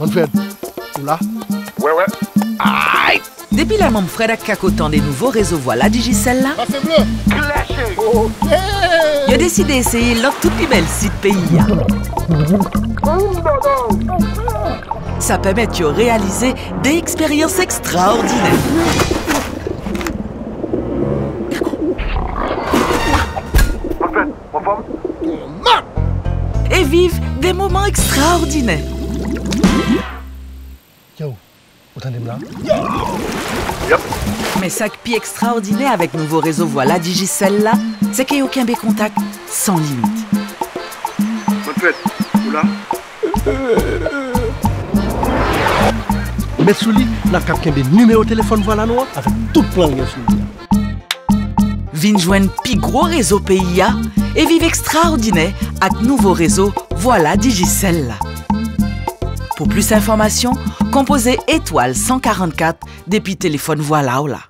Manfred, ou là? Ouais. Aïe! Depuis la même Fred a cacotant des nouveaux réseaux voilà Digicel là, Café bleu! Clashé! Ok! il a décidé d'essayer l'autre tout plus belle site pays. Ça permet de réaliser des expériences extraordinaires. Manfred, en forme? Et vivre des moments extraordinaires. Yo, autant de là? Yup. Mais ça qui est extraordinaire avec nouveau réseau voilà Digicel là, c'est qu'il n'y a aucun contact sans limite. Manfred, ou là? Mais sous lui, la cap qui a des numéros de téléphone voilà noir avec tout plan de sous lui. Vin joindre pi gros réseau PIA et vive extraordinaire avec nouveau réseau voilà Digicel là. Pour plus d'informations, composez étoile 144 depuis téléphone voilà ou là.